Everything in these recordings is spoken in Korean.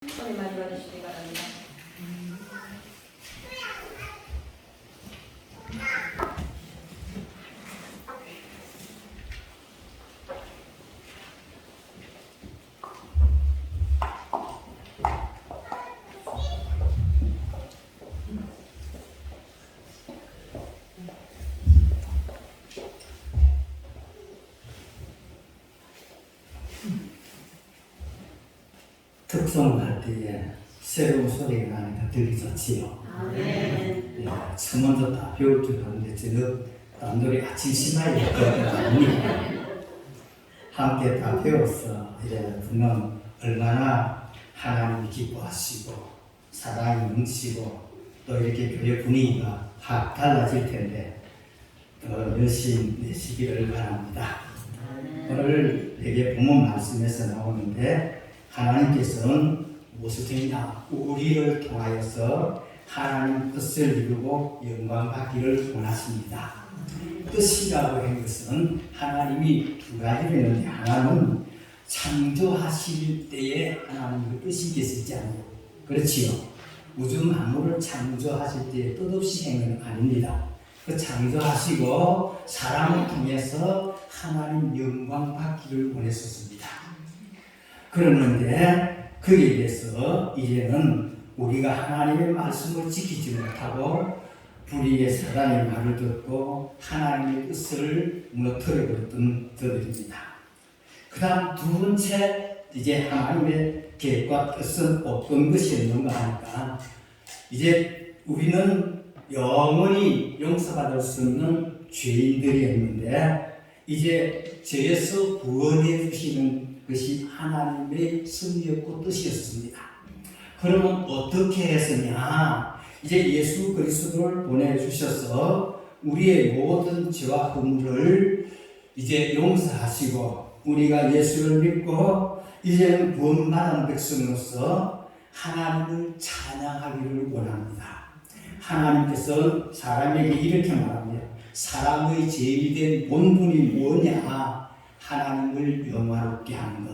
소리 많이 받으시기 바랍니다. 특송할 때에 새로운 소리가 나니까 들기 좋지요. 아멘. 처음 먼저 다 배울 줄 아는데 저는 남들이 아침 심하게 배웠거든요. 함께 다 배웠어. 이제 보면 얼마나 하나님이 기뻐하시고 사랑이 넘치고 또 이렇게 교회 분위기가 확 달라질 텐데 더 열심히 내시기를 바랍니다. 오늘 되게 본문 말씀에서 나오는데 하나님께서는 무엇을 했냐? 우리를 통하여서 하나님 뜻을 이루고 영광 받기를 원하십니다. 뜻이라고 하는 것은 하나님이 두 가지가 있는데 하나는 창조하실 때에 하나님의 뜻이 계시지 않고 그렇지요. 우주 만물을 창조하실 때에 뜻없이 행위는 아닙니다. 그 창조하시고 사람을 통해서 하나님 영광 받기를 원했었습니다. 그러는데 그에 대해서 이제는 우리가 하나님의 말씀을 지키지 못하고 불의의 사단의 말을 듣고 하나님의 뜻을 무너뜨려버렸던 저들입니다. 그 다음 두 번째 이제 하나님의 계획과 뜻은 어떤 것이었는가 하니까 이제 우리는 영원히 용서받을 수 없는 죄인들이었는데 이제 죄에서 구원해 주시는 것이 하나님의 섭리였고 뜻이었습니다. 그러면 어떻게 했으냐? 이제 예수 그리스도를 보내주셔서 우리의 모든 죄와 허물을 이제 용서하시고 우리가 예수를 믿고 이제는 구원받은 백성으로서 하나님을 찬양하기를 원합니다. 하나님께서는 사람에게 이렇게 말합니다. 사람의 제일 된 본분이 뭐냐? 하나님을 영화롭게 하는 것,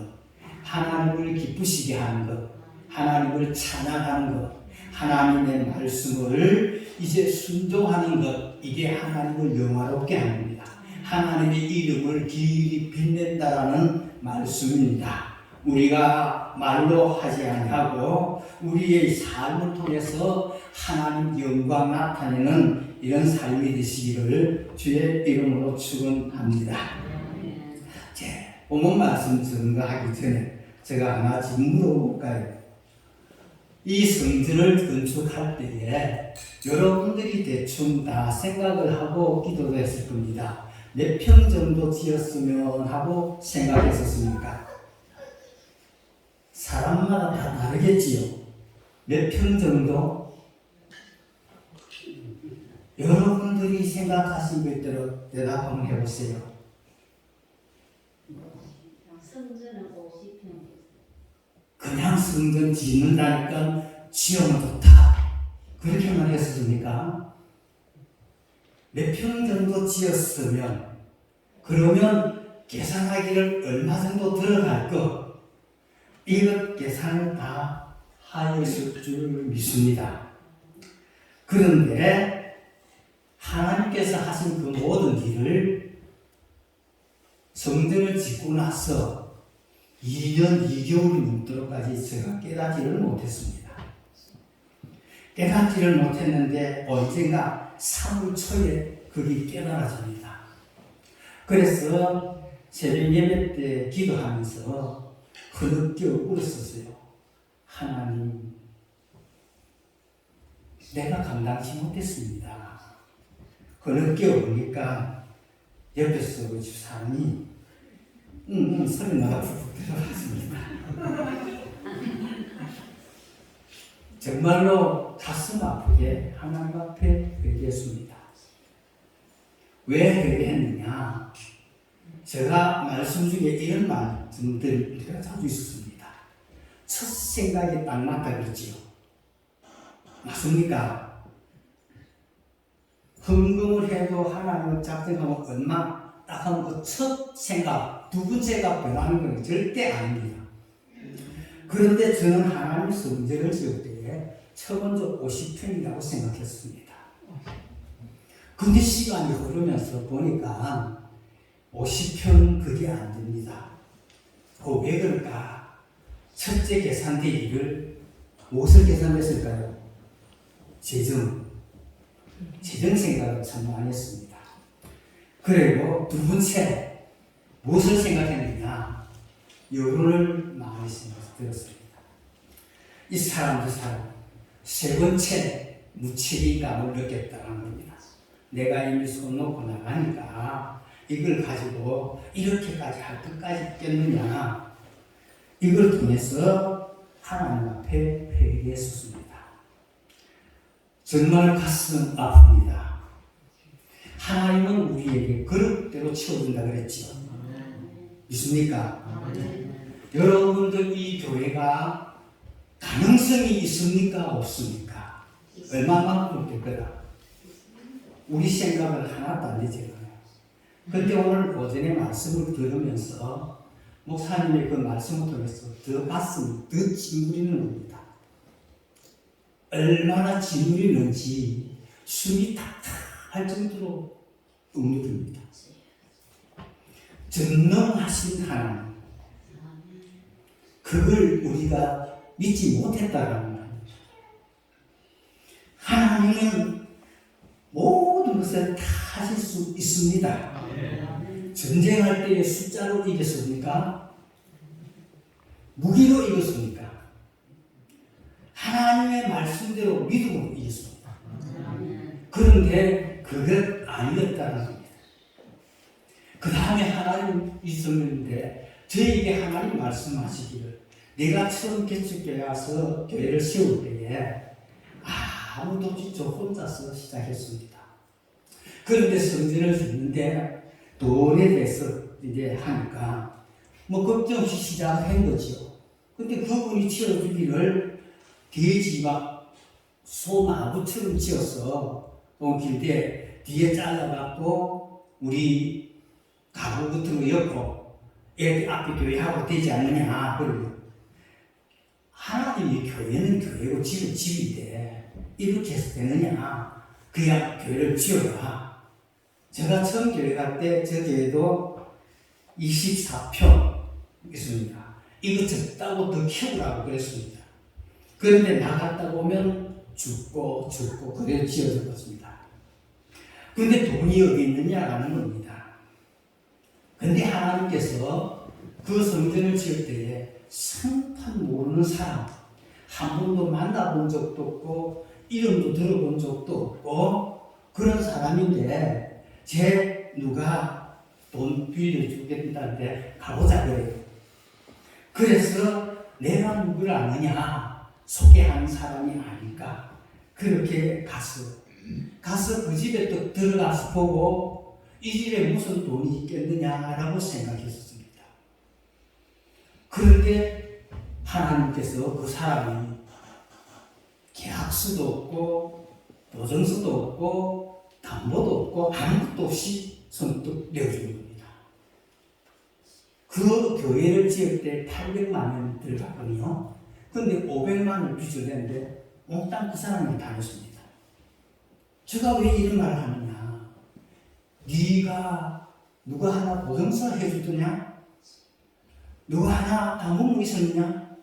하나님을 기쁘시게 하는 것, 하나님을 찬양하는 것, 하나님의 말씀을 이제 순종하는 것, 이게 하나님을 영화롭게 하는 겁니다. 하나님의 이름을 길이 빛낸다라는 말씀입니다. 우리가 말로 하지 아니하고 우리의 삶을 통해서 하나님 영광 나타내는 이런 삶이 되시기를 주의 이름으로 축원합니다. 본문 말씀 증거하기 전에 제가 하나 지금 물어볼까요? 이 성전을 건축할 때에 여러분들이 대충 다 생각을 하고 기도도 했을 겁니다. 몇 평 정도 지었으면 하고 생각했었습니까? 사람마다 다 다르겠지요. 몇 평 정도? 여러분들이 생각하신 것대로 대답 한번 해보세요. 성전은 50평. 그냥 성전 짓는다니까 지으면 좋다. 그렇게만 했습니까? 몇 평 정도 지었으면 그러면 계산하기를 얼마 정도 들어갈 것 이것 계산을 다 하였을 줄 믿습니다. 그런데 하나님께서 하신 그 모든 일을 성전을 짓고 나서 2년 2개월이 넘도록까지 제가 깨닫지를 못했습니다. 깨닫지를 못했는데 언젠가 3월 초에 그게 깨달아집니다. 그래서 새벽 예배 때 기도하면서 흐느껴 울었었어요. 하나님, 내가 감당치 못했습니다. 흐느껴 우니까 옆에서 우리 집사람이 소리나가 푹푹 들어갔습니다. 정말로 가슴 아프게 하나님 앞에 회개했습니다. 왜 회개했느냐? 제가 말씀 중에 이런 말씀들 제가 자주 있었습니다. 첫 생각이 딱 맞다 그랬지요. 맞습니까? 헌금을 해도 하나님을 작정하면 얼마 딱 하면 그 첫 생각, 두 번째가 변하는 건 절대 아닙니다. 그런데 저는 하나님 성전을 지을 때에 처먼저 50평이라고 생각했습니다. 근데 시간이 흐르면서 보니까 50평 그게 안 됩니다. 왜 그럴까? 첫째 계산대기를 무엇을 계산했을까요? 재정 생각을 참 많이 했습니다. 그리고 두 번째 무엇을 생각했느냐? 여론을 많이 생각했습니다. 이 사람 세 번째 무책임감을 느꼈다는 겁니다. 내가 이미 손 놓고 나가니까 이걸 가지고 이렇게까지 할 것까지 있겠느냐? 이걸 통해서 하나님 앞에 회개했습니다. 정말 가슴 아픕니다. 하나님은 우리에게 그릇대로 채워준다 그랬죠. 믿습니까? 여러분들 이 교회가 가능성이 있습니까? 없습니까? 얼마만큼 될 거다. 우리 생각은 하나도 안 되지 않아요. 근데 오늘 오전에 말씀을 들으면서 목사님의 그 말씀을 통해서 더 가슴이 더 찡그리는 겁니다. 얼마나 찡그리는지 숨이 탁탁할 정도로 억누릅니다. 전능하신 하나님, 그걸 우리가 믿지 못했다라는 말입니다. 하나님은 모든 것을 다 하실 수 있습니다. 전쟁할 때에 숫자로 이겼습니까? 무기로 이겼습니까? 하나님의 말씀대로 믿음으로 이겼습니다. 그런데 그것 아니었다는 겁니다. 그 다음에 하나님 있었는데 저에게 하나님 말씀하시기를 내가 처음 개척교회 와서 교회를 세울 때에 아무도 없이 저 혼자서 시작했습니다. 그런데 성전을 짓는데 돈에 대해서 이제 하니까 뭐 걱정 없이 시작한 거죠. 근데 그분이 지어주기를 돼지가 소나무처럼 지어서 또 길대 뒤에 잘라갖고 우리 가구 같은 거 엮고 애들 앞에 교회하고 되지 않느냐 그러고 하나님이 교회는 교회고 집은 집인데 이렇게 해서 되느냐? 그냥 교회를 지어라. 제가 처음 교회 갈 때 저 교회도 24평 있습니다. 이거 적다고 더 키우라고 그랬습니다. 그런데 나갔다 보면 죽고 그대로 지어졌습니다. 근데 돈이 어디 있느냐라는 겁니다. 근데 하나님께서 그 성전을 지을 때에 상판 모르는 사람 한 번도 만나본 적도 없고 이름도 들어본 적도 없고 그런 사람인데 누가 돈 빌려주겠다는데 가보자 그래요. 그래서 내가 누구를 아느냐 소개하는 사람이 아닐까 그렇게 가서 그 집에 또 들어가서 보고 이 집에 무슨 돈이 있겠느냐라고 생각했었습니다. 그런데 하나님께서 그 사람이 계약서도 없고 도정서도 없고 담보도 없고 아무것도 없이 선뜻 내어주는 겁니다. 그 교회를 지을 때 800만 원 들어갔거든요. 근데 500만 원을 빚을 냈는데 몽땅 그 사람이 다 냈습니다. 제가 왜 이런 말을 하느냐? 네가 누가 하나 보증서 해주더냐? 누가 하나 담보물이 있었느냐?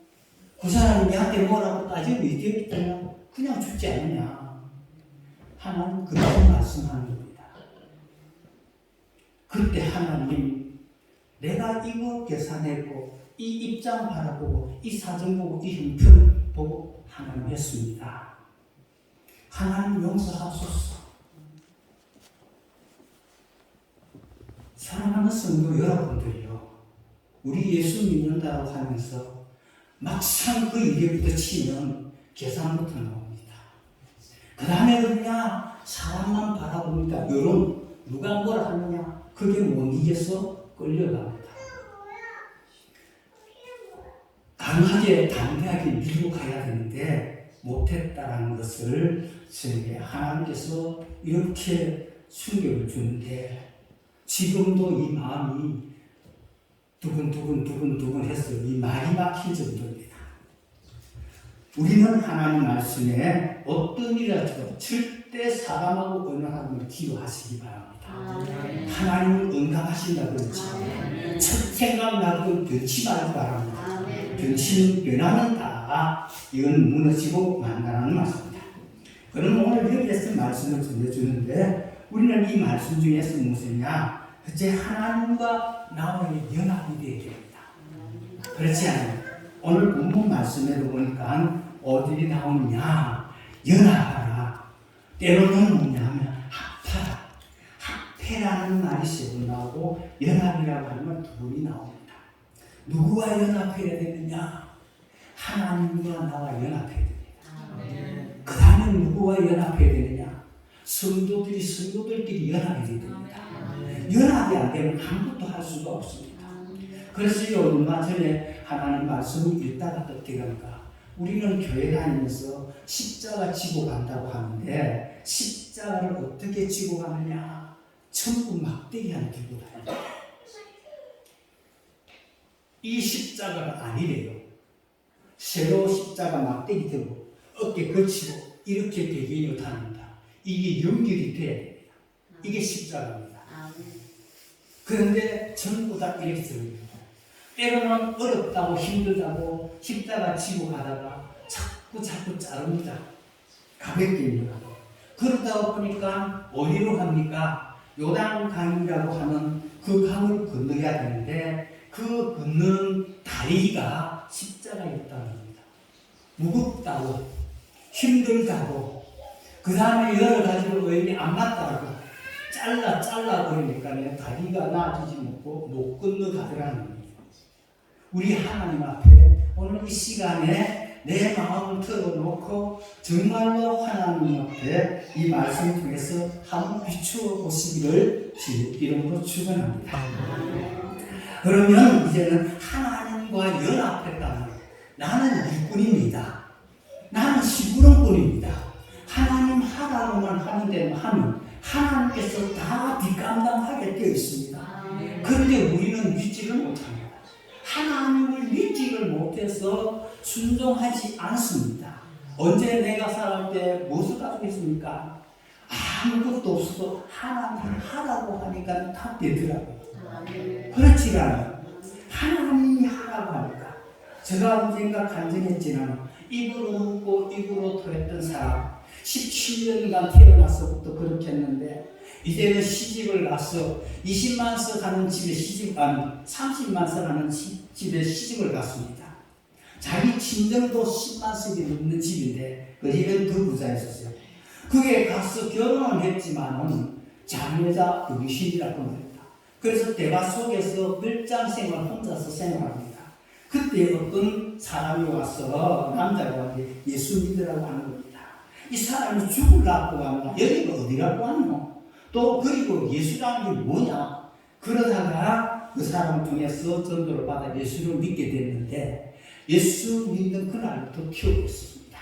그 사람이 내한테 뭐라고 따지고 얘기했더냐? 그냥 죽지 않느냐? 하나님 그렇게 말씀하는 겁니다. 그때 하나님 내가 이거 계산했고 이 입장 바라보고 이 사정 보고 이 형편 보고 하나님 했습니다. 하나님 용서하소서. 사랑하는 성도 여러분들이요, 우리 예수 믿는다고 하면서 막상 그 일에 부딪히면 계산부터 나옵니다. 그 다음에 그냥 사람만 바라봅니다. 여론 누가 뭐라 하느냐 그게 못 이겨서 끌려갑니다. 강하게 담대하게 밀고 가야 되는데 못했다는 것을 저에게 하나님께서 이렇게 충격을 주는데 지금도 이 마음이 두근두근 해서 이 말이 막힐 정도입니다. 우리는 하나님 말씀에 어떤 일이라도 절대 사람하고 언어하는 기도하시기 바랍니다. 하나님은 응답하신다 그러죠. 첫 생각 나도 변치 말기 바랍니다. 변치는 변화는다. 이건 무너지고 만다는 말씀입니다. 그럼 오늘 여기에서 말씀을 전해주는데 우리는 이 말씀 중에서 무엇이냐? 이제 하나님과 나와의 연합이 되어야 됩니다. 그렇지 않아요? 오늘 본문 말씀에도 보니까 어디에 나오느냐? 연합하라. 때로는 뭐냐면 합하라. 합해라는 말이 세 번 나오고 연합이라고 하면 두 번이 나옵니다. 누구와 연합해야 되느냐? 하나님과 나와 연합해야 됩니다. 그 다음에 누구와 연합해야 되느냐? 성도들끼리 연합해야 됩니다. 연합이 안 되면 아무것도 할 수가 없습니다. 그래서 얼마 전에 하나님 말씀을 읽다가 어떻게 할까? 우리는 교회 다니면서 십자가 지고 간다고 하는데 십자가를 어떻게 지고 가느냐? 전부 막대기 하나 들고 다녀요. 이 십자가가 아니래요. 새로 십자가 막대기 들고 어깨 걸치고 이렇게 배경으로 다닙니다. 이게 연결이 돼야 됩니다. 이게 십자가입니다. 그런데 전부 다 이렇게 들어요. 때로는 어렵다고 힘들다고 십자가 지고 가다가 자꾸 자릅니다. 가볍게 가고. 그러다 보니까 어디로 갑니까? 요단강이라고 하는 그 강을 건너야 되는데 그 건너는 다리가 십자가였다는 겁니다. 무겁다고 힘들다고 그 다음에 여러 가지로 의미 안 맞다고 잘라 버리니까 다리가 나아지지 못하고 못 건너가더라는 겁니다. 우리 하나님 앞에 오늘 이 시간에 내 마음을 털어놓고 정말로 하나님 앞에 이 말씀을 통해서 한번 비추어 보시기를 주의 이름으로 축원합니다. 그러면 이제는 하나님과 연합했다는 나는 일꾼입니다. 나는 시부름꾼입니다. 하나님 하라고만 하면 하나님께서 다 뒷감당하게 되어 있습니다. 그런데 우리는 믿지를 못합니다. 하나님을 믿지를 못해서 순종하지 않습니다. 언제 내가 살아갈 때 무엇을 가지고 있습니까? 아무것도 없어도 하나님 하라고 하니까 다 되더라고요. 그렇지가 않아요. 하나님이 하라고 하니까. 제가 언젠가 간증했지만 입으로 묻고 입으로 토했던 사람 17년간 태어나서부터 그렇게 했는데 이제는 시집을 가서 20만 석 하는 집에 30만 석 하는 집에 시집을 갔습니다. 자기 친정도 10만 석이 넘는 집인데 그 집은 더 부자였었어요. 그게 가서 결혼을 했지만은 장여자 의신이라고 합니다. 그래서 대화 속에서 밀장 생활 혼자서 생활합니다. 그때 어떤 사람이 와서 남자가 왔는데 예수 믿으라고 하는 겁니다. 이 사람이 죽으려고 하나 여기가 어디라고 왔노? 또 그리고 예수라는 게 뭐냐? 그러다가 그 사람을 통해서 전도를 받아 예수를 믿게 됐는데 예수 믿는 그날부터 키우고 있습니다.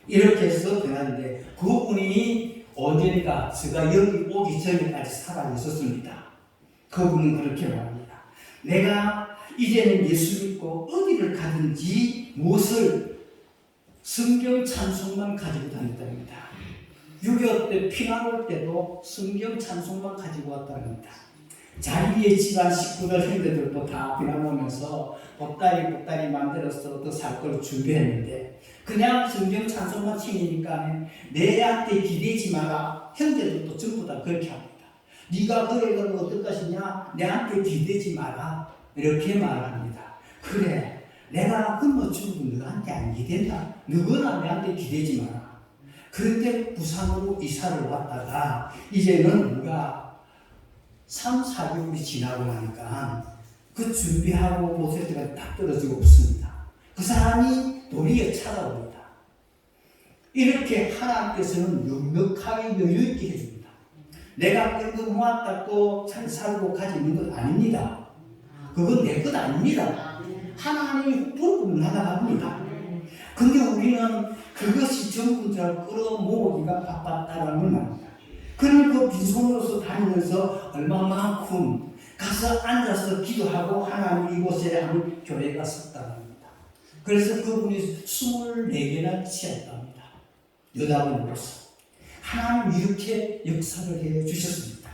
이렇게 해서 그랬는데 그분이 언젠가 제가 여기 오기 전에까지 살아 있었습니다. 그분은 그렇게 말합니다. 내가 이제는 예수 믿고 어디를 가든지 무엇을 성경 찬송만 가지고 다녔답니다. 6.25 때 피난 올 때도 성경 찬송만 가지고 왔답니다. 자기의 집안 식구들 형제들도 다 피난 오면서 보따리 만들어서 또 살 걸 준비했는데 그냥 성경 찬송만 챙기니까 내한테 기대지 마라. 형제들도 전부 다 그렇게 합니다. 네가 그래 그러면 어떨 것이냐? 내한테 기대지 마라. 이렇게 말합니다. 그래 내가 굶어 죽으면 너한테 안 기댄다. 너거나 내한테 기대지 마라. 그런데 부산으로 이사를 왔다가 이제는 우리가 3, 4개월이 지나고 나니까 그 준비하고 보실 때가 딱 떨어지고 없습니다. 그 사람이 도리어 찾아옵니다. 이렇게 하나님께서는 넉넉하게 여유있게 해줍니다. 내가 끌고 모았다고 잘 살고 가지는 것 아닙니다. 그건 내 것 아닙니다. 하나님이 부르면 나가갑니다. 근데 우리는 그것이 전부 다 끌어모으기가 바빴다라는 걸 말합니다. 그는 그 빈손으로서 다니면서 얼마만큼 가서 앉아서 기도하고 하나님 이곳에 한 교회가 섰다는 겁니다. 그래서 그분이 24개나 취했답니다. 여자분으로서. 하나님 이렇게 역사를 해 주셨습니다.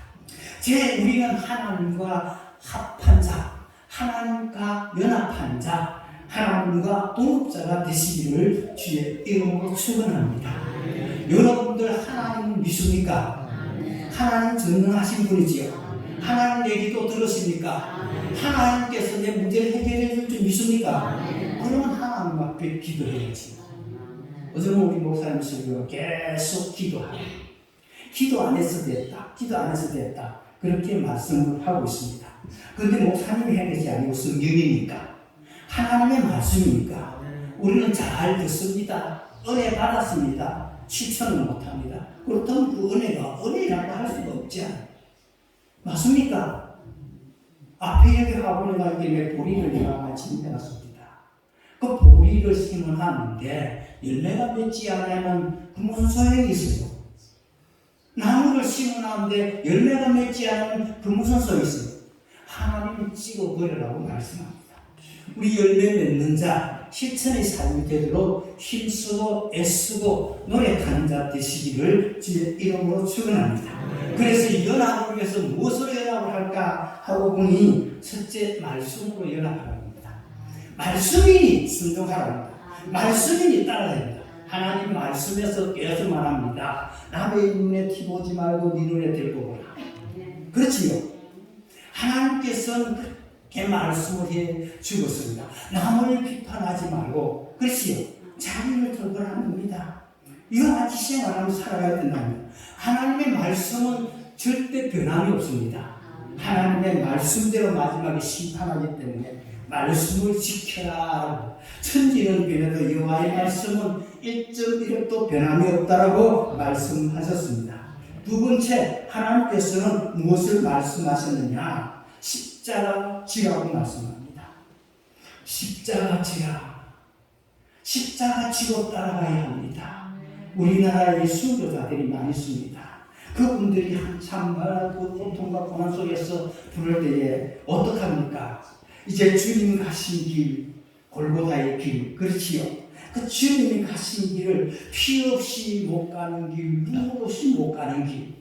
우리는 하나님과 합한 자, 하나님과 연합한 자, 하나님과 동업자가 되시기를 주의 이름으로 축원합니다. 여러분들 하나님 믿습니까? 하나님 전능하신 분이지요. 하나님 얘기도 들으십니까? 하나님께서 내 문제를 해결해 줄 줄 믿습니까? 그러면 하나님 앞에 기도해야지. 어제는 우리 목사님께서 계속 기도하고 기도 안 해서 됐다. 기도 안 해서 됐다. 그렇게 말씀을 하고 있습니다. 그런데 목사님이 해야 되지 아니고 성경이니까 하나님의 말씀이니까 우리는 잘 듣습니다. 은혜 받았습니다. 실천을 못합니다. 그렇다면 그 은혜가 은혜라고 할 수가 없지 않아요. 맞습니까? 앞에 여기 화분에 가게 보리를 내가 마침 해놨습니다. 그 보리를 심어놨는데 열매가 맺지 않으면 그 무슨 소용이 있어요? 나무를 심어놨는데 열매가 맺지 않으면 그 무슨 소용이 있어요? 하나님을 찍어버리라고 말씀합니다. 우리 열매 맺는 자, 실천의 삶이 되도록 힘쓰고 애쓰고 노력하는 자 되시기를 주의 이름으로 축원합니다. 그래서 연합을 위해서 무엇으로 연합을 할까 하고 보니 첫째 말씀으로 연합을 합니다. 말씀이니 순종하랍니다. 말씀이니 따라야 합니다. 하나님 말씀에서 깨어서 말합니다. 남의 눈에 티보지 말고 네 눈에 들고 보라. 그렇지요. 하나님께서는 그렇게 말씀을 해 주었습니다. 남을 비판하지 말고 그렇지요. 자기를 덜거라는 겁니다. 이거 같이 생활하며 살아가야 된다면 하나님의 말씀은 절대 변함이 없습니다. 하나님의 말씀대로 마지막에 심판하기 때문에 말씀을 지켜라. 천지는 변해도 여호와의 말씀은 1.1도 변함이 없다라고 말씀하셨습니다. 두 번째, 하나님께서는 무엇을 말씀하셨느냐? 십자가 지라고 말씀합니다. 십자가 지라. 십자가 지고 따라가야 합니다. 우리나라에 순교자들이 많이 있습니다. 그분들이 한참 고통과 고난 속에서 부를 때에 어떡합니까? 이제 주님 가신 길, 골고다의 길, 그렇지요. 그 주님이 가신 길을 피 없이 못 가는 길, 눈물 없이 못 가는 길.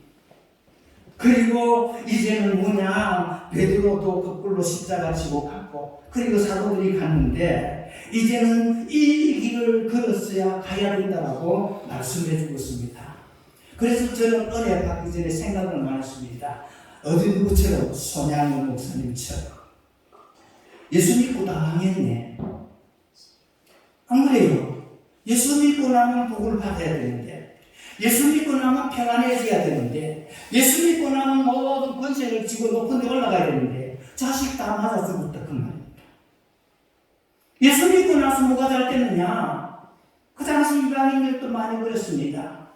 그리고 이제는 뭐냐, 베드로도 거꾸로 십자가 지고 갔고, 그리고 사도들이 갔는데, 이제는 이 길을 걸었어야 가야 된다고 말씀해 주고 있습니다. 그래서 저는 은혜 받기 전에 생각을 많았습니다. 어디 누구처럼, 손양호 목사님처럼. 예수 믿고 당했네. 안 그래요? 예수 믿고 나면 복을 받아야 되는데, 예수 믿고 나면 평안해져야 되는데, 예수 믿고 나면 모든 권세를 쥐고 높은 데 올라가야 되는데, 자식 다 맞아 죽었다 그 말입니다. 예수 믿고 나서 뭐가 잘 됐느냐? 그 당시 이방인들도 많이 그랬습니다.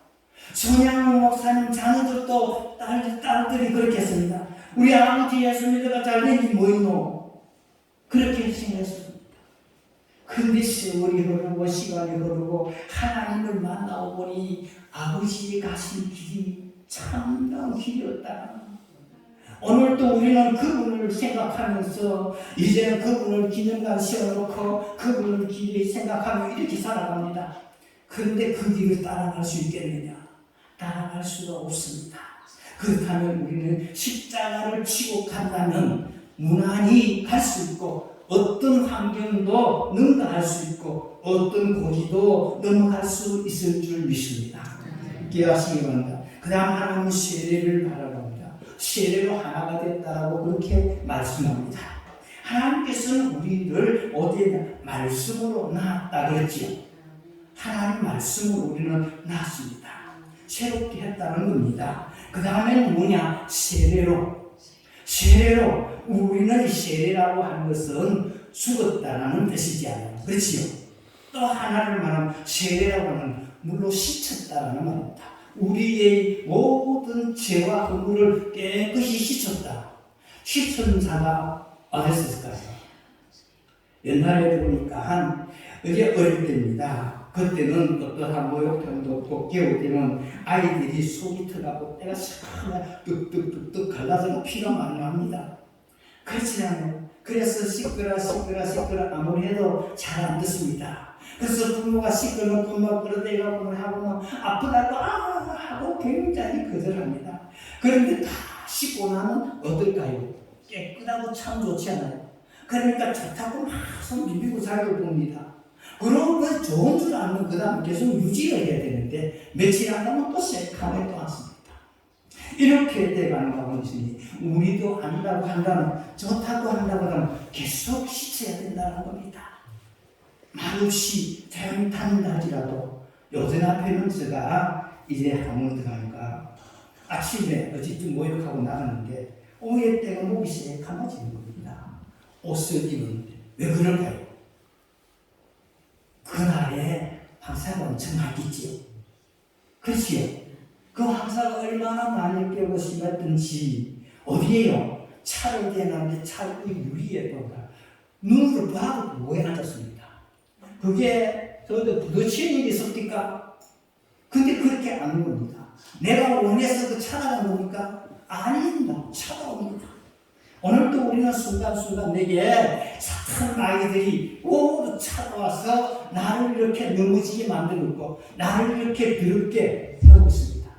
손양호 목사님 자녀들도 딸들이 그렇게 했습니다. 우리 아버지 예수 믿어가 잘 된 게 뭐 있노? 그렇게 생각했습니다. 근데 세월이 흐르고 시간이 흐르고 하나님을 만나고 보니 아버지의 가신 길이 참다운 길이었다. 오늘도 우리는 그분을 생각하면서 이제는 그분을 기념관 세워놓고 그분을 길이 생각하며 이렇게 살아갑니다. 그런데 그 길을 따라갈 수 있겠느냐? 따라갈 수가 없습니다. 그렇다면 우리는 십자가를 지고 간다면 무난히 갈 수 있고 어떤 환경도 능가할 수 있고 어떤 고지도 넘어갈 수 있을 줄 믿습니다. 기억하시기 바랍니다. 그 다음 하나님은 세례를 바라봅니다. 세례로 하나가 됐다라고 그렇게 말씀합니다. 하나님께서는 우리를 어디에 말씀으로 낳았다 그랬지요. 하나님 말씀으로 우리는 낳았습니다. 새롭게 했다는 겁니다. 그 다음에는 뭐냐? 세례로 우리는 세례라고 하는 것은 죽었다라는 뜻이지 않아요. 그렇지요? 또 하나를 말하면 세례라고 하는 물로 씻었다라는 말입니다. 우리의 모든 죄와 허물을 깨끗이 씻었다. 씻은 자가 어땠을까요? 옛날에 보니까 어제 어릴 때입니다. 그때는 어떠한 모욕탕도 없고 겨울 때는 아이들이 속이 터가고 때가 싹 뚝뚝뚝뚝 갈라서 피가 많이 납니다. 그렇지 않아요? 그래서 시끄러 아무리 해도 잘 안 듣습니다. 그래서 부모가 시끄러운 부모가 끌어대고 하고 아프다고 하고 굉장히 거절합니다. 그런데 다 씻고 나면 어떨까요? 깨끗하고 참 좋지 않아요? 그러니까 좋다고 막 손 비비고 살고 봅니다. 그러고 그 좋은 줄 알면 그 다음 계속 유지를 해야 되는데 며칠 안 가면 또 새카매 또 왔습니다. 이렇게 돼가는 가보니 우리도 한다고 한다면 좋다고 한다고 하면 계속 씻어야 된다는 겁니다. 말없이 잘못하는 날이라도 요즘 앞에는 제가 이제 한번 들어가니까 아침에 어쨌든 모욕하고 나갔는데 오후에 때가 목이 새카매지는 겁니다. 옷을 입었는데 왜 그럴까요? 그날에 황사가 엄청 많겠지요. 그렇지요. 그 황사가 얼마나 많이 깨고 심했던지 어디에요? 차를 대놨는데 차의 유리에 보다 눈으로 봐도 뭐에 앉았습니다. 그게 저도 부딪히는 일이 있었을까? 근데 그렇게 안 옵니다. 내가 원해서 그 차가 오니까 아닙니다. 차가 옵니다. 오늘도 우리는 순간순간 내게 사탄 마귀들이 모두 찾아와서 나를 이렇게 넘어지게 만들고 나를 이렇게 더럽게 하고 있습니다.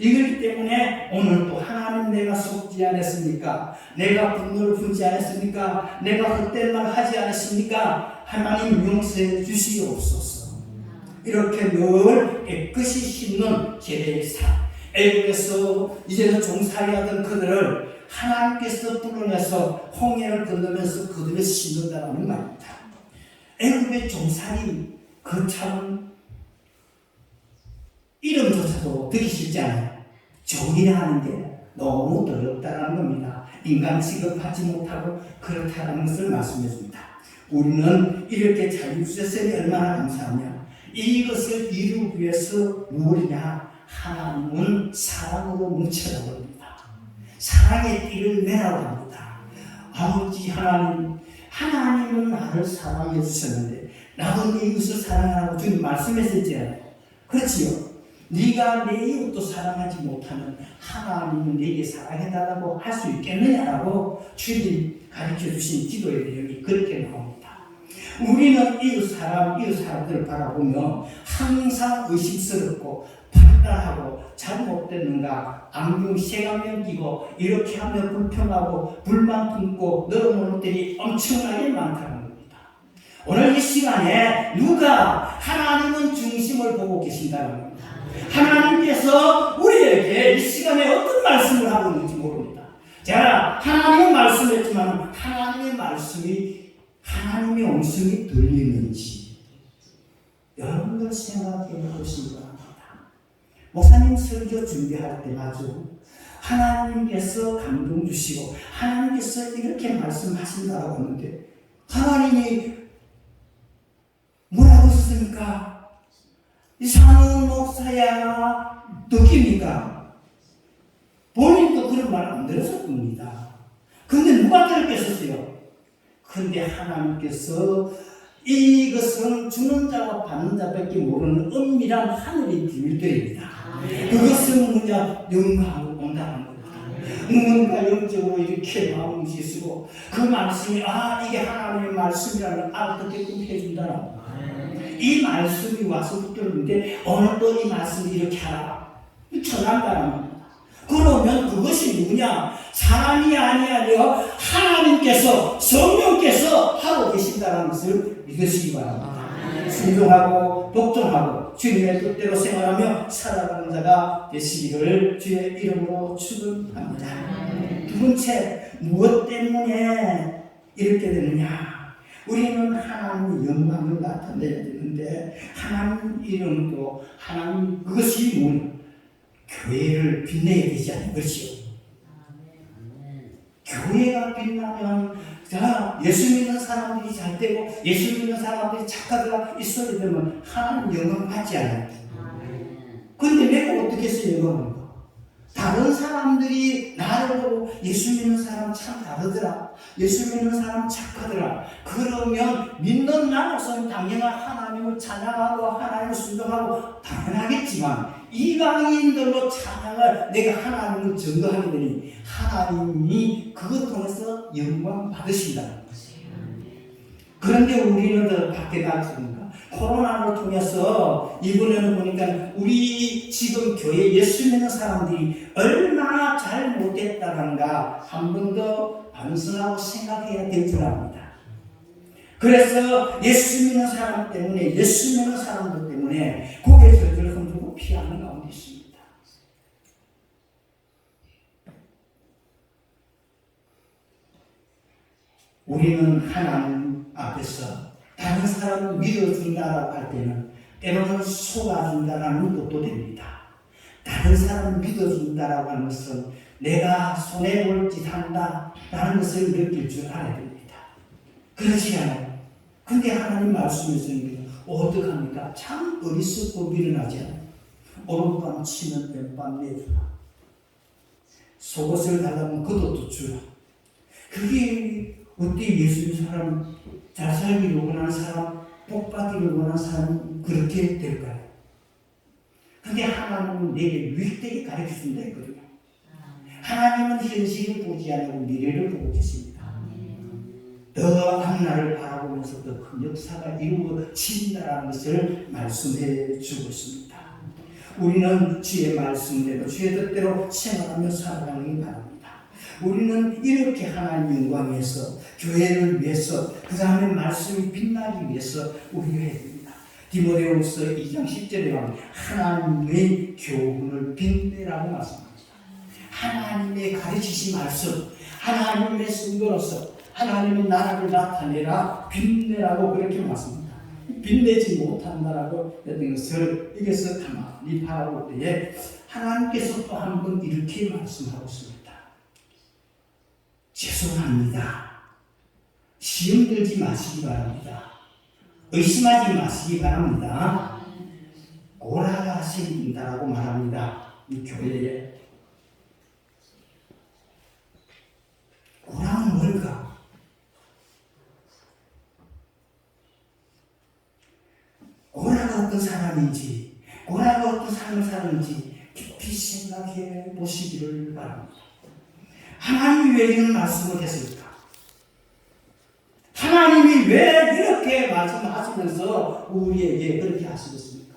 이것 때문에 오늘도 하나님 내가 속지 않았습니까? 내가 분노를 품지 않았습니까? 내가 헛된 말 하지 않았습니까? 하나님 용서해 주시옵소서. 이렇게 늘 깨끗이 씻는 제사. 애국에서 이제는 종살이하던 그들을 하나님께서 불러내서 홍해를 건너면서 그들을 씻는다는 말입니다. 애국의 종살이 그 참 이름조차도 듣기 싫지 않아요. 종이라 하는 게 너무 더럽다는 겁니다. 인간 취급하지 못하고 그렇다는 것을 말씀해 줍니다. 우리는 이렇게 자유주셨으니 얼마나 감사하냐. 이것을 이루기 위해서 무엇이냐. 하나님은 사랑으로 뭉쳐라고 합니다. 사랑의 띠를 매라고 합니다. 아버지 하나님은 나를 사랑해 주셨는데 나도 내 이웃을 사랑하라고 주님 말씀했었잖아요. 그렇지요. 네가 내 이웃도 사랑하지 못하면 하나님은 내게 사랑해달라고 할 수 있겠느냐라고 주님 가르쳐 주신 기도의 내용이 그렇게 나옵니다. 우리는 이웃 사람들을 바라보며 항상 의심스럽고 판단하고 잘못됐는가 색안경 끼고 이렇게 하면 불평하고 불만 품고 늘어놓는 것들이 엄청나게 많다는 겁니다. 오늘 이 시간에 누가 하나님은 중심을 보고 계신다는 겁니다. 하나님께서 우리에게 이 시간에 어떤 말씀을 하고 있는지 모릅니다. 제가 하나님의 말씀했지만 하나님의 말씀이 하나님의 음성이 들리는지 여러분들 생각해 보시기 바랍니다. 목사님 설교 준비할 때 아주 하나님께서 감동 주시고 하나님께서 이렇게 말씀하신다고 하는데 하나님이 뭐라고 했습니까? 이상한 목사야 느낍니까? 본인도 그런 말 안 들었을 겁니다. 근데 누가 들었겠어요? 근데 하나님께서 이것은 주는 자와 받는 자밖에 모르는 은밀한 하늘의 비밀들입니다. 그것은 뭐냐? 영광으로 본다는 겁니다. 뭔가 영적으로 이렇게 마음을 쓰고 그 말씀이 이게 하나님의 말씀이라는 걸 알아듣게끔 해준다는 겁니다. 이 말씀이 와서 붙들는데 오늘도 이 말씀을 이렇게 하라. 전한다는 겁니다. 그러면 그것이 누구냐? 사람이 아니하여 하나님께서 성령께서 하고 계신다는 것을 믿으시기 바랍니다. 순종하고 복종하고 주님의 뜻대로 생활하며 살아가는 자가 되시기를 주의 이름으로 축원합니다. 두 번째, 무엇 때문에 이렇게 되느냐? 우리는 하나님의 영광을 나타내야 되는데 하나님 이름도 하나님 그것이 뭐냐? 교회를 빛내야 되지 않는 것이요. 교회가 빛나면 예수 믿는 사람들이 잘 되고 예수 믿는 사람들이 착하더라 있어야 되면 하나님 영광 받지 않아요. 근데 내가 어떻게 해서 영광을 받아? 다른 사람들이 나를 보고 예수 믿는 사람 참 다르더라. 예수 믿는 사람 착하더라. 그러면 믿는 나로서는 당연한 하나님을 찬양하고 하나님을 순종하고 당연하겠지만 이방인들로 찬양을 내가 하나님을 전도하게 되니 하나님이 그것 통해서 영광 받으신다는 거죠. 그런데 우리는 더 밖에 나갔습니까? 코로나를 통해서 이번에는 보니까 우리 지금 교회 예수 믿는 사람들이 얼마나 잘못했다는가 한 번 더 반성하고 생각해야 될 줄 압니다. 그래서 예수 믿는 사람 때문에, 예수 믿는 사람들 때문에 고개를 흔들고 피하는 가운데 있습니다. 우리는 하나님 앞에서 다른 사람을 믿어준다라고 할 때는 때로는 속아준다라는 것도 됩니다. 다른 사람을 믿어준다라고 하는 것은 내가 손해볼 짓 한다 라는 것을 느낄 줄 알아야 됩니다. 그렇지 않아요. 근데 하나님 말씀에서는 어떡합니까? 참 어리석고 미련하지 않아요. 오른밤 치면 왼밤 내주라. 속옷을 달라면 겉옷도 주라. 그게 어때? 예수 믿는 사람, 잘 살기를 원하는 사람, 복 받기를 원하는 사람 그렇게 될까요? 근데 하나님은 내게 위대하게 가르쳐준다 했거든요. 하나님은 현실을 보지 않고 미래를 보고 계십니다. 더 앞날을 바라보면서 더 큰 역사가 이루어진다는 것을 말씀해 주고 있습니다. 우리는 주의 말씀대로 주의 뜻대로 생활하며 살아가는 바랍니다. 우리는 이렇게 하나님 영광에서 교회를 위해서 그 다음에 말씀이 빛나기 위해서 우리가 해야 됩니다. 디모데후서 2장 10절에 보면 하나님의 교훈을 빛내라고 말씀합니다. 하나님의 가르치신 말씀, 하나님의 성도로서 하나님의 나라를 나타내라, 빛내라고 그렇게 말씀합니다. 빛내지 못한다라고 했던 것을 여기서 가만히 바라볼 때에 하나님께서 또 한 번 이렇게 말씀하고 있습니다. 죄송합니다. 시험 들지 마시기 바랍니다. 의심하지 마시기 바랍니다. 고라가 생긴다라고 말합니다. 이 교회에. 고라는 뭘까? 고라가 어떤 사람인지, 고라가 어떤 삶을 사는지 깊이 생각해 보시기를 바랍니다. 하나님이 왜 이런 말씀을 했을까? 하나님이 왜 이렇게 말씀하시면서 우리에게 그렇게 하시겠습니까?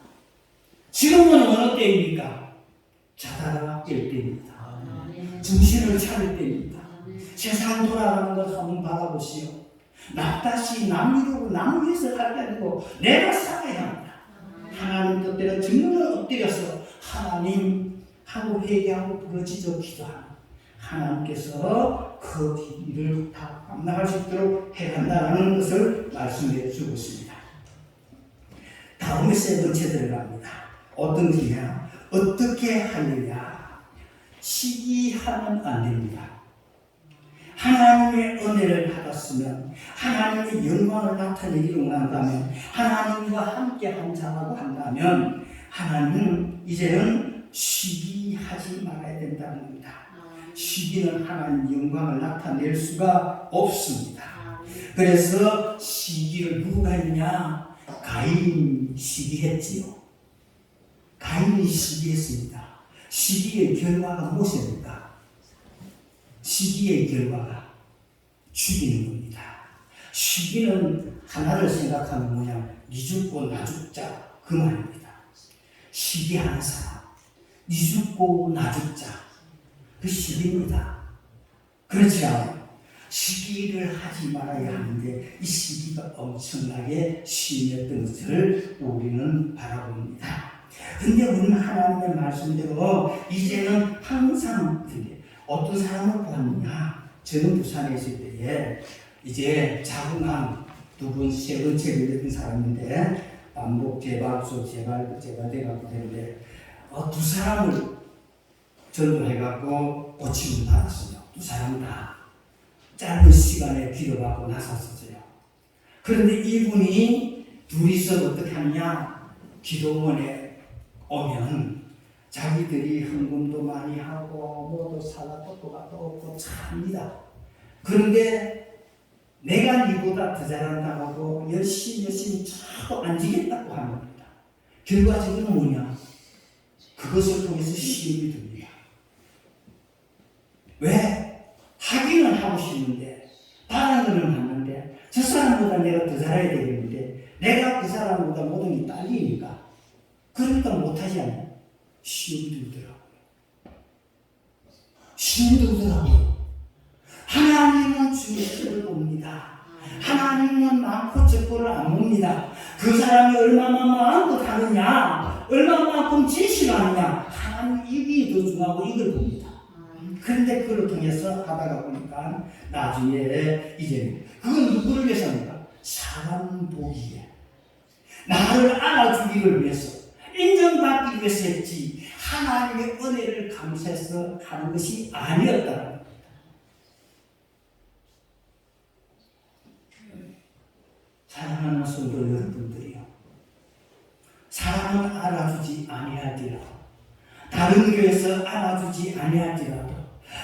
지금은 어느 때입니까? 자다가 깰 때입니다. 정신을 차릴 때입니다. 세상 돌아가는 것 한번 바라보시오. 납다시 남 이루고 남 위해서 할 게 아니고 내가 살아야 합니다. 하나님 뜻대로 정말 엎드려서 하나님 하고 회개하고 부르짖어 기도하는 하나님께서 그 일을 다 감당할 수 있도록 해야 한다는 것을 말씀해 주고 있습니다. 다음에 세 번째 들어갑니다. 어떤 일이냐? 어떻게 하느냐? 시기하면 안 됩니다. 하나님의 은혜를 받았으면, 하나님의 영광을 나타내기를 원한다면, 하나님과 함께 한 자라고 한다면, 하나님은 이제는 시기하지 말아야 된다는 겁니다. 시기는 하나님 영광을 나타낼 수가 없습니다. 그래서 시기를 누가 했냐? 가인이 시기했지요. 가인이 시기했습니다. 시기의 결과가 무엇입니까? 시기의 결과가 죽이는 겁니다. 시기는 하나를 생각하면 뭐냐? 니 죽고 나 죽자 그 말입니다. 시기하는 사람, 니 죽고 나 죽자 그 시기입니다. 그렇지 않아요? 시기를 하지 말아야 하는데 이 시기가 엄청나게 심했던 것을 우리는 바라봅니다. 근데 우리는 하나님의 말씀대로 이제는 항상 어떤 사람을 보았느냐? 저는 부산에 있을 때에 이제 자궁암 두 분, 세 번째 걸렸던 사람인데 반복 재발소 재발돼갖고 되는데 두 사람을 전도해갖고 고침을 받았어요. 두 사람 다 짧은 시간에 기도받고 나섰어요. 그런데 이분이 둘이서 어떻게 하느냐? 기도원에 오면 자기들이 헌금도 많이 하고 뭐도 사다 떡도 얻고 참니다. 그런데 내가 니보다 더 잘한다고 하고 열심히 차도 안 지겠다고 하는 겁니다. 결과적으로 뭐냐? 그것을 통해서 시험이 듭니다. 왜? 하기는 하고 싶은데 다른 거는 하는데 저 사람보다 사람보다 내가 더 잘해야 되겠는데 내가 그 사람보다 모든 게 딸리니까 그러니까 못하지 않아요. 힘들더라고요. 힘들더라고요. 하나님은 중심을 봅니다. 하나님은 많고 적고를 안 봅니다. 그 사람이 얼마나 마음껏 하느냐, 얼마만큼 진실하느냐, 하나님 이게 더 중요하고 이걸 봅니다. 그런데 그걸 통해서 하다가 보니까 나중에 이제 그건 누구를 위해서입니까? 사람 보기에 나를 알아주기를 위해서 인정받기 위해서 했지 하나님의 은혜를 감사해서 하는 것이 아니었다는 겁니다. 사랑하는 성도 여러분들이요, 사람은 알아주지 아니할지라도 다른 교회에서 알아주지 아니할지라도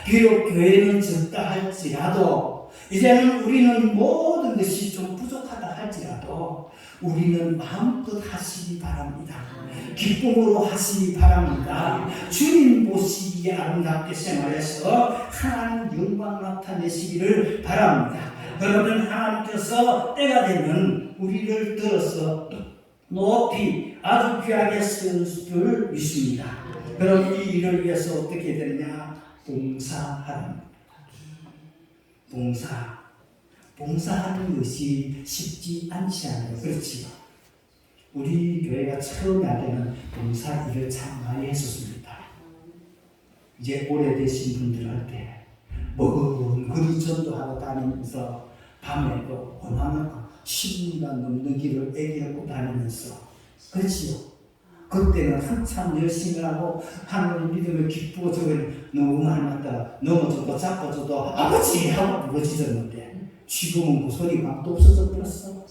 비록 교회는 적다 할지라도 이제는 우리는 모든 것이 좀 부족하다 할지라도 우리는 마음껏 하시기 바랍니다. 기쁨으로 하시기 바랍니다. 주님 보시기에 아름답게 생활해서 하나님 영광 나타내시기를 바랍니다. 그러면 하나님께서 때가 되면 우리를 들어서 높이 아주 귀하게 쓸 줄 믿습니다. 그럼 이 일을 위해서 어떻게 되느냐? 봉사하랍니다. 봉사하는 것이 쉽지 않지 않아요. 그렇지요. 우리 교회가 처음에 할 때는 봉사 일을 참 많이 했었습니다. 이제 오래되신 분들한테 먹은 전도하고 다니면서 밤에도 원하는 10년간 넘는 길을 애기하고 다니면서 그렇지요. 그때는 한참 열심히 하고 하나님 믿음을 기쁘고 저걸 너무 많이 맞다 넘어져도 잡아줘도 아버지 하고 부러지졌는데 지금은 그 소리가 또 없어져 버렸어.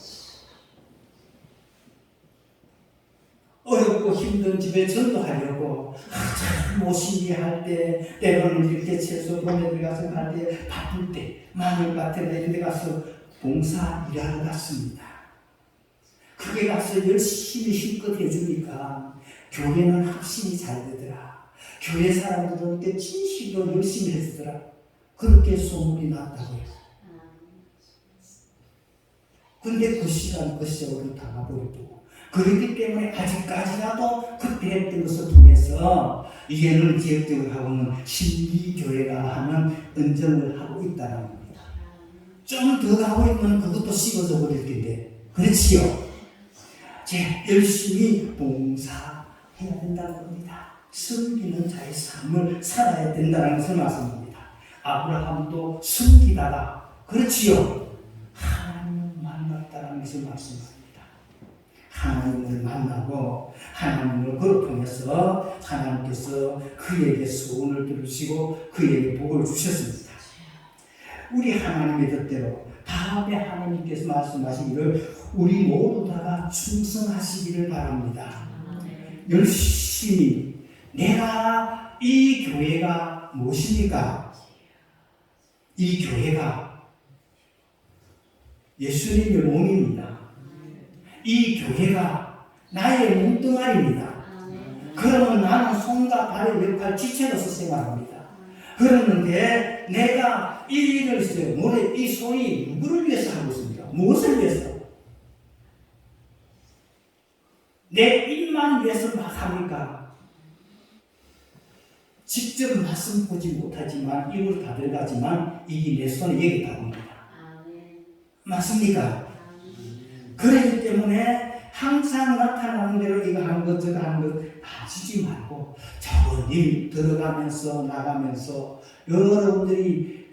어렵고 힘든 집에 전도하려고 모시기 할 때 때로는 이렇게 채소 봄에 들어가서 할 때 바쁠 때 마늘밭에 이런 데 가서 봉사 일하러 갔습니다. 그게 가서 열심히 힘껏 해주니까 교회는 확실히 잘 되더라. 교회 사람들은 이렇게 진실로 열심히 해주더라. 그렇게 소문이 났다고요. 근데 그 시간 그 세월이 다 가버리고 그렇기 때문에 아직까지라도 그때 했던 것을 통해서 이제는 지역적으로 하고는 신비교회가 하는 은정을 하고 있다는 겁니다. 좀 더 가고 있으면 그것도 식어져 버릴 텐데 그렇지요. 열심히 봉사해야 된다는 겁니다. 섬기는 자의 삶을 살아야 된다는 것을 말씀합니다. 아브라함도 섬기다가 그렇지요. 하나님을 만났다는 것을 말씀합니다. 하나님을 만나고 하나님을 그로 통해서 하나님께서 그에게 소원을 들으시고 그에게 복을 주셨습니다. 우리 하나님의 뜻대로 다음에 하나님께서 말씀하시기를 우리 모두 다가 충성하시기를 바랍니다. 열심히 내가 이 교회가 무엇입니까? 이 교회가 예수님의 몸입니다. 이 교회가 나의 몸뚱아리입니다. 그러면 나는 손과 발의 역할 지체로서 생활합니다. 그러는데 내가 이 일을 했어요. 이 손이 누구를 위해서 하고 있습니까? 무엇을 위해서? 내 입만 위해서 막 합니까? 직접 말씀 보지 못하지만 입을 다들가지만 이게 내 손에 여기 나옵니다. 맞습니까? 그렇기 때문에 항상 나타나는 대로 이거 하는 것 저거 하는 것 하시지 말고 저번 일 들어가면서 나가면서 여러분들이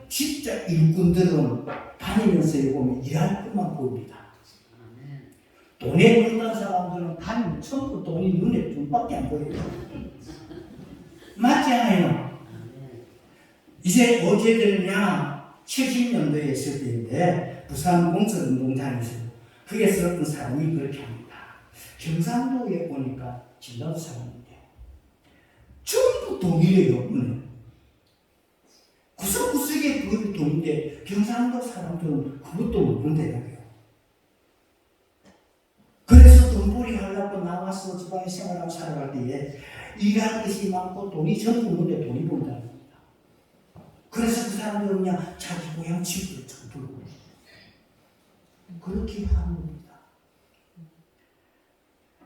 진짜 일꾼들은 다니면서 보면 일할 것만 보입니다. 돈에 눈난 사람들은 다니면 전부 돈이 눈에 눈밖에 안 보여요. 맞지 않아요? 이제 어제 되느냐 70년도에 있을 때인데 부산 공설운동장에서 거기에서 어떤 사람이 그렇게 합니다. 경상도에 오니까 전라도 사람인데 전부 돈이래요. 구석구석에 그 돈인데 경상도 사람들은 그것도 모른대요. 그래서 돈벌이 하려고 나와서 지방에 생활하고 살아갈 때에 일할 것이 많고 돈이 전부 없는데 돈이 보인다는 겁니다. 그래서 그 사람들은 그냥 자기 고향 집을 전부 그렇게 하는 겁니다.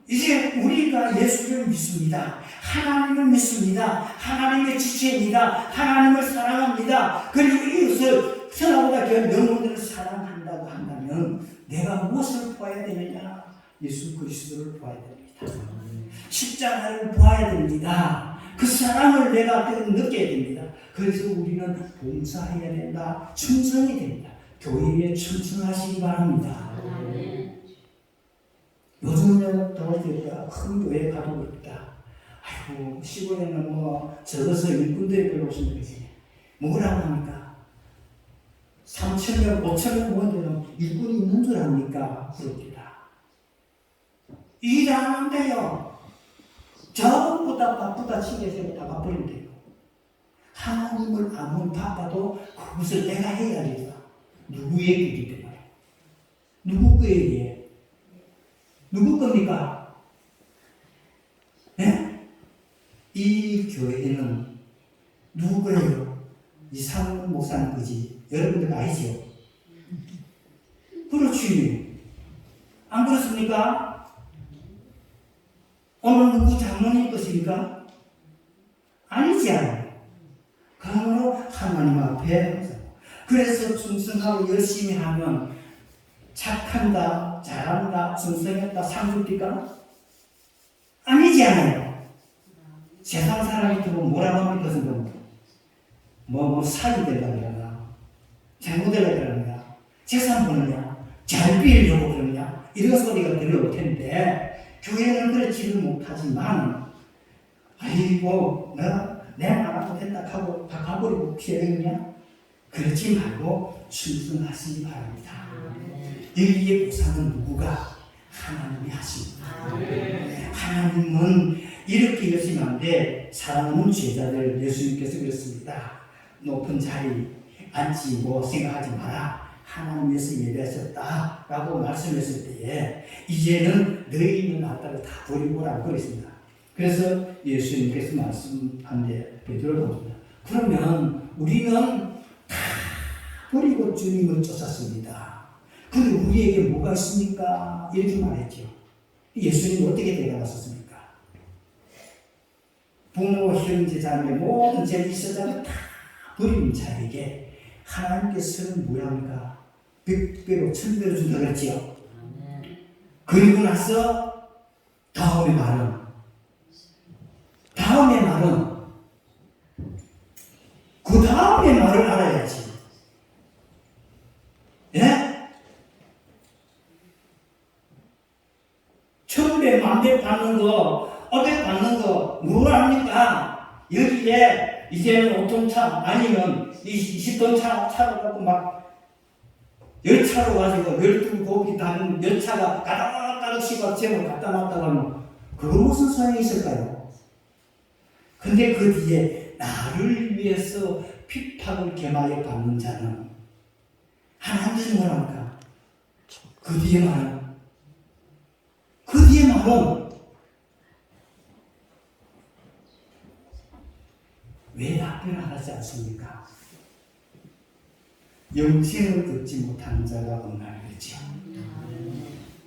이제 우리가 예수를 믿습니다. 하나님을 믿습니다. 하나님의 지체입니다. 하나님을 사랑합니다. 그리고 이것을 선하보다 영혼들을 사랑한다고 한다면 내가 무엇을 보아야 되느냐? 예수 그리스도를 보아야 됩니다. 십자가를 보아야 됩니다. 그 사랑을 내가 느껴야 됩니다. 그래서 우리는 봉사해야 된다. 충성이 됩니다. 교회에 충성하시기 바랍니다. 요즘은 더워지니까 큰 교회 가도 그렇다. 아이고 시골에는 뭐 적어서 일꾼들이 별로 없으면 되지. 뭐라고 합니까? 3,000명, 5,000명 모으면 일꾼이 있는 줄 압니까? 그렇습니다. 일 안 한대요. 전부 다 바쁘다 치게서 다 바쁘면 돼요. 하나님을 아무리 바빠도 그것을 내가 해야 됩니다. 누구의 일이기 때문에. 누구 거에 누구 겁니까? 네? 이 교회는 누구 거예요? 이상훈 목사님 거지. 여러분들 아시죠? 그렇지. 안 그렇습니까? 오늘 누구 장로님 것입니까? 아니지 않아요. 그러므로 하나님 앞에 그래서 충성하고 열심히 하면 착한다, 잘한다, 충성했다, 상 줍니까? 아니지 않아요. 세상 사람이 들으면 뭐라고 합니까? 그것은 뭐 사기 되려고 그러나, 잘못되려고 그러냐, 재산 버느냐, 잘 빌려고 그러냐, 이런 소리가 들려올 텐데, 교회는 그렇지를 못하지만, 아이고, 내가 안 하고 된다 하고 다 가버리고 피해겠냐? 그렇지 말고 충성하시기 바랍니다. 여기에 보상은 누구가? 하나님이 하십니다. 하나님은 이렇게 열심히 하는데 사랑하는 제자들 예수님께서 그랬습니다. 높은 자리 앉히고 생각하지 마라. 하나님 위해서 예배하셨다 라고 말씀했을 때에 이제는 너희는 아따를 다 버리고라고 그랬습니다. 그래서 예수님께서 말씀한데 베드로가 묻습니다. 그러면 우리는 다 버리고 주님을 쫓았습니다. 근데 우리에게 뭐가 있습니까? 이렇게 말했죠. 예수님은 어떻게 대답하셨습니까? 부모, 형제, 자매 모든 죄 있어자는 다 버린 자에게 하나님께서는 뭐랍니까? 100배로 1000배로 준다 그랬지요. 그리고 나서 다음의 말은 그 다음의 말을 알아야지. 예? 1000배, 10,000배 받는 거, 500 받는 거, 뭘 합니까? 여기에 이제는 5톤차 아니면 20톤 차로 갖고 막 10차로 가지고 12곡이 다른 열차가 가닥가닥 씹어 제목 갖다 놨다가 하면 그거 무슨 소용이 있을까요? 근데 그 뒤에 나를 위해서 핍박을 겸하여 받는 자는 하나님께서 뭐랍니까? 그 뒤에 말은 왜 답변하지 않습니까? 영생을 얻지 못하는 자가 없나요? 그렇죠?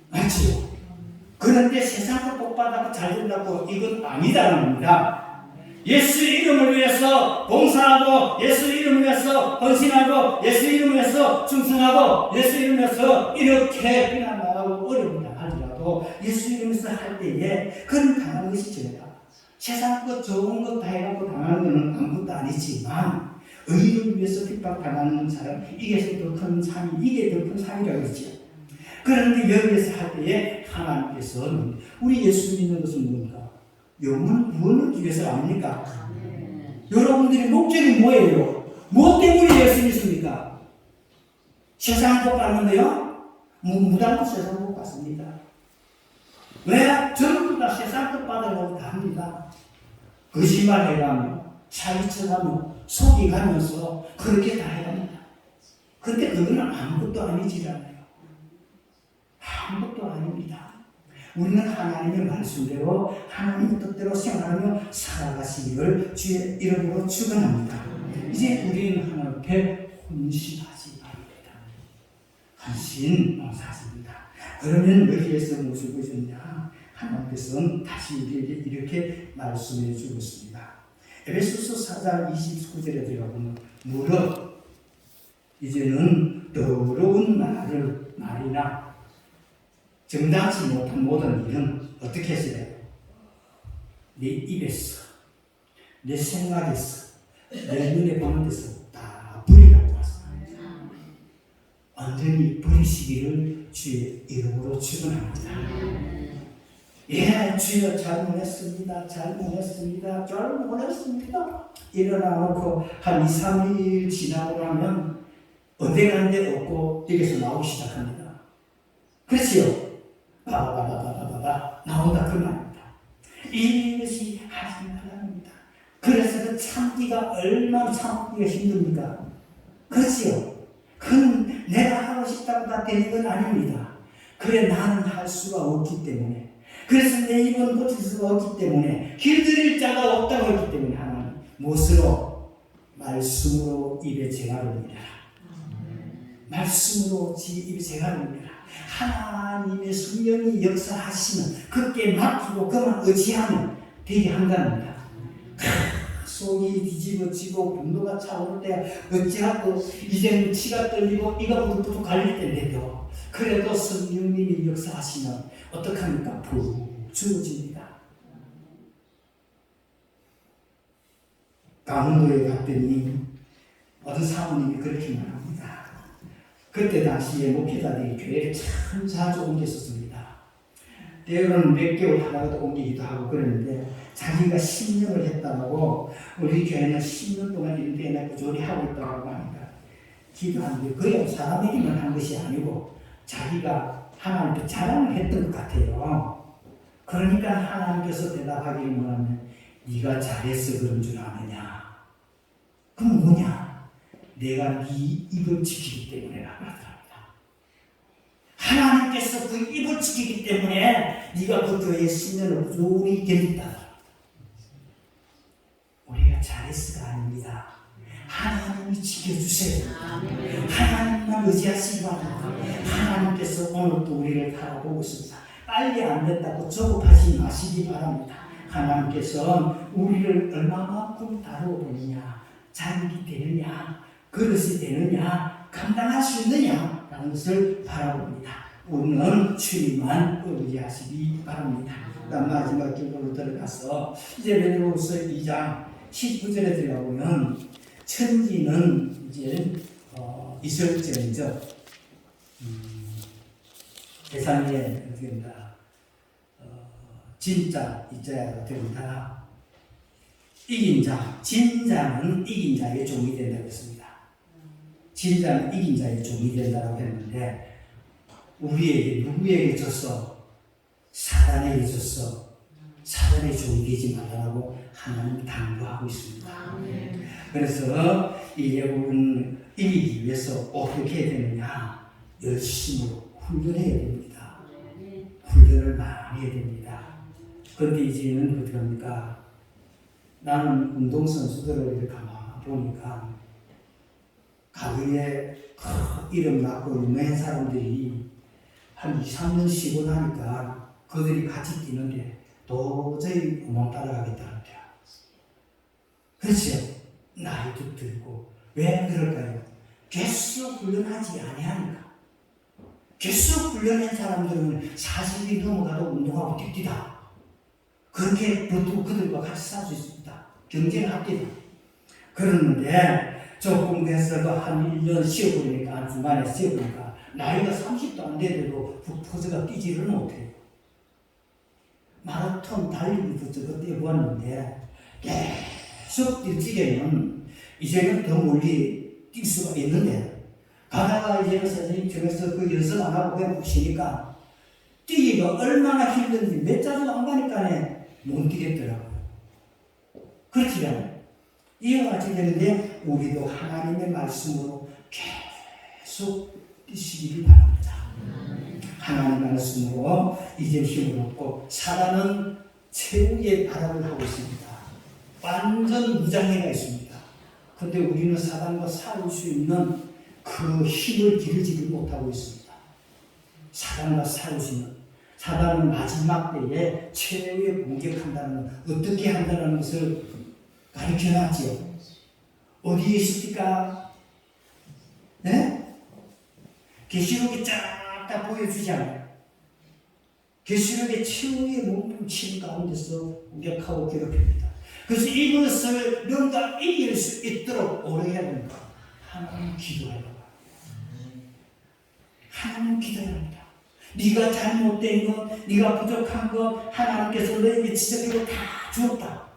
맞죠? 그런데 세상을 복받아서 잘 된다고 이건 아니다는 겁니다. 예수 이름을 위해서 봉사하고 예수 이름을 위해서 헌신하고 예수 이름을 위해서 충성하고 예수 이름을 위해서 이렇게 비난당하고 어려움을 당하더라도 예수 이름에서 할 때에 그런 당하는 것이 죄다. 세상 것 좋은 것 다 해갖고 당하는 것은 아무것도 아니지만 의를 위해서 핍박당하는 사람 이게 더 큰 상이 이게 더 큰 상이라고 그러죠. 그런데 여기에서 할 때에 하나님께서는 우리 예수 믿는 것은 뭔가? 영혼을 구원하기 위해서 아닙니까? 여러분들의 목적이 뭐예요? 무엇 때문에 예수 믿습니까? 세상 복 받는데요? 무당도 세상 복 받습니다. 왜? 전부 다 세상 복 받으려고 다 합니다. 거짓말 해가며 사기쳐가며 속이가면서 그렇게 다 해갑니다. 근데 그거는 아무것도 아니지잖아요. 아무것도 아닙니다. 우리는 하나님의 말씀대로 하나님의 뜻대로 생활하며 살아가시기를 주의 이름으로 축원합니다. 이제 우리는 하나님 앞에 헌신하지 바랍니다. 헌신 봉사하십니다. 그러면 여기에서 무엇을 보여줬냐? 하나님께서는 다시 우리에게 이렇게 말씀해 주었습니다. 에베소서 4장 29절에 들어가보면 무릇 이제는 더러운 말이나 정당치 못한 모든 일은 어떻게 하시래요? 내 입에서, 내 생각에서, 내 눈에 보는 데서 다 버리라고 말씀합니다. 완전히 버리시기를 주의 이름으로 축원합니다. 예, 주여 잘못했습니다. 일어나 놓고 한 2, 3일 지나고 나면 어디간데 없고 여기서 나오기 시작합니다. 그렇지요? 바바바바바바바 나온다 그 말입니다. 이것이 하나님 나라입니다. 그래서 그 참기가 얼마나 참기가 힘듭니까? 그렇지요? 그건 내가 하고 싶다고 다 되는 건 아닙니다. 그래 나는 할 수가 없기 때문에, 그래서 내 입은 고칠 수가 없기 때문에, 길들일 자가 없다고 했기 때문에 하나님 무엇으로? 말씀으로 입에 재갈을 올려라. 말씀으로 입에 재갈을 올려라. 하나님의 성령이 역사하시면 그게 맡기고 그만 의지하면 되게 한답니다. 속이 뒤집어지고 분노가 차오를 때 어찌하고 이제는 치가 떨리고 이가 부득부득 갈릴 때인데도 그래도 성령님이 역사하시면 어떡합니까? 푹 주어집니다. 강원도에 갔더니 어떤 사모님이 그렇게 말합니다. 그때 당시에 목회자들이 교회를 참 자주 옮겼었습니다. 때로는 몇 개월 하다가도 옮기기도 하고 그랬는데 자기가 10년을 했다고 우리 교회는 10년 동안 이렇게 내고 조리 하고 있다고 하니까 기도하는데 그게 사람에게만 한 것이 아니고 자기가 하나님께 자랑을 했던 것 같아요. 그러니까 하나님께서 대답하기를 뭐냐면 네가 잘해서 그런 줄 아느냐? 그럼 뭐냐? 내가 네 입을 지키기 때문에라고 하더랍니다. 하나님께서 그 입을 지키기 때문에 네가 그 교회의 10년을 꾸준히 견딘다. 우리가 잘해서가 아닙니다. 하나님이 지켜주세요. 하나님만 의지하시기 바랍니다. 하나님께서 오늘도 우리를 바라보고 있습니다. 빨리 안 됐다고 조급하지 마시기 바랍니다. 하나님께서 우리를 얼마만큼 다루어보느냐, 자격이 되느냐, 그릇이 되느냐, 감당할 수 있느냐 라는 것을 바라봅니다. 우리는 주님만 의지하시기 바랍니다. 그다음 마지막 결론으로 들어가서 이제 베드로후서 2장 19절에 들어가보면 천지는 이제 이설적이죠. 대상에 됩니다. 진짜 이자가 됩니다. 이긴 자, 진자는 이긴 자의 종이 된다고 했습니다. 진자는 이긴 자의 종이 된다고 했는데 우리에게 누구에게 졌어? 사단에게 졌어. 사단의 종이 되지 말라고 하나님 당부하고 있습니다. 그래서 이제 우리는 이기기 위해서 어떻게 해야 되느냐? 열심으로 훈련해야 됩니다. 훈련을 많이 해야 됩니다. 그런데 이제는 어떻게 합니까? 나는 운동선수들을 이렇게 가만 보니까 가위에 이름 낳고 유명한 사람들이 한 2, 3년 쉬고 나니까 그들이 같이 뛰는데 도저히 못 따라가겠다는 거야. 그렇죠? 나이도 들고. 왜 그럴까요? 계속 훈련하지 아니하니까. 계속 훈련한 사람들은 40이 넘어가도 운동하고 뛰다. 그렇게 버티고 그들과 같이 살 수 있습니다. 경쟁을 합니다. 그러는데 조금 됐어도 한 1년 쉬어버리니까 중간에 쉬어버리니까 나이가 30도 안 되더라도 포즈가 뛰지를 못해요. 마라톤 달리기도 저거 뛰어보았는데 계속 뛸 적에는 이제는 더 멀리 뛸 수가 있는데 가다가 이제는 선생님 중에서 그 연습 안 하고 그냥 쉬니까 뛰기가 얼마나 힘든지 몇 자주 안 가니까 못 뛰겠더라고요. 그렇지 않아요? 이와 같이 되는데 우리도 하나님의 말씀으로 계속 뛰시기를 바랍니다. 하나님의 말씀으로 이제 힘을 얻고 사단은 최후의 발악을 하고 있습니다. 완전 무장해가 있습니다. 그런데 우리는 사단과 싸울 수 있는 그 힘을 기르지를 못하고 있습니다. 사단과 싸우시는, 사단은 마지막 때에 최후에 공격한다는 것, 어떻게 한다는 것을 가르쳐놨지요. 어디에 있습니까? 네? 계시록이 쫙 다 보여주잖아요. 계시록의 최후의 몸부림 가운데서 공격하고 괴롭힙니다. 그래서 이것을 너가 이길 수 있도록 오래 해야 됩니다. 하나님 기도해라. 하나님 기도해야 합니다. 네가 잘못된 것, 네가 부족한 것 하나님께서 너에게 지적하고 다 주었다.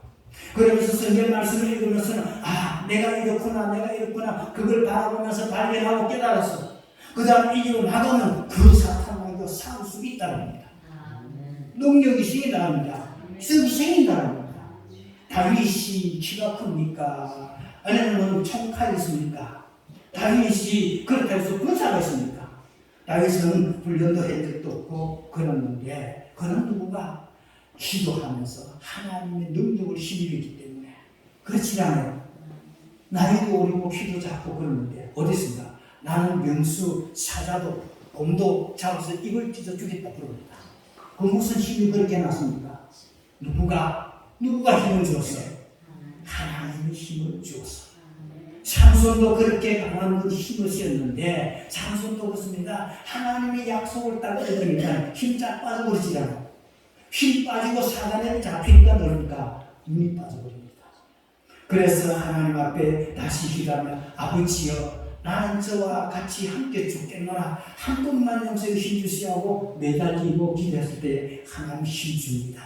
그러면서 성경 말씀을 읽으면서는 내가 이렇구나 그걸 바라보면서 발견하고 깨달았어. 그 다음 이기고 나가면 그 사탄과 싸울 수 있다는 겁니다. 능력이 생긴다는 겁니다. 성이 생긴다는 겁니다. 다윗이 키가 큽니까? 아니면 총칼이 있습니까? 다윗이 그렇다고 해서 군사가 있습니까? 다윗은 훈련도 한 적도 없고 그랬는데 그는 누구가 기도하면서 하나님의 능력을 힘입었기 때문에 그렇지 않아요. 나이도 어리고 키도 작고 그러는데 어디 있습니까? 나는 명수 사자도 곰도 잡아서 입을 찢어 주겠다 그럽니다. 그 무슨 힘이 그렇게 났습니까? 누구가 힘을 주었어요? 하나님의 힘을 주었어요. 삼손도 그렇게 강한 힘을 쓰였는데 삼손도 그렇습니다. 하나님의 약속을 딱 얻으니까 힘 쫙 빠져버리지않아요. 힘 빠지고 사단에 잡히니까 그러니까 눈이 빠져버립니다. 그래서 하나님 앞에 다시 기도하며 아버지여 나는 저와 같이 함께 죽겠노라 한 분만 영생에 힘주시하고 매달리고 기도했을 때 하나님 힘줍니다.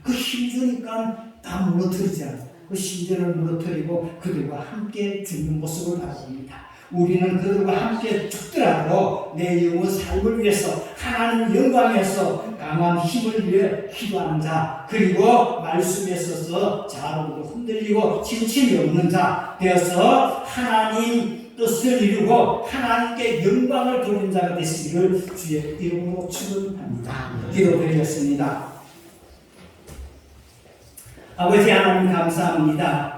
그 힘주니까 다 무너뜨리지 않아요. 그 신전을 무너뜨리고 그들과 함께 죽는 모습을 바라봅니다. 우리는 그들과 함께 죽더라도 내 영혼 삶을 위해서 하나님 영광에서 강한 힘을 위해 기도하는 자 그리고 말씀에 서서 자로도 흔들리고 지침이 없는 자 되어서 하나님 뜻을 이루고 하나님께 영광을 돌리는 자가 되시기를 주의 이름으로 축원합니다. 기도드리겠습니다. 아버지 하나님 감사합니다.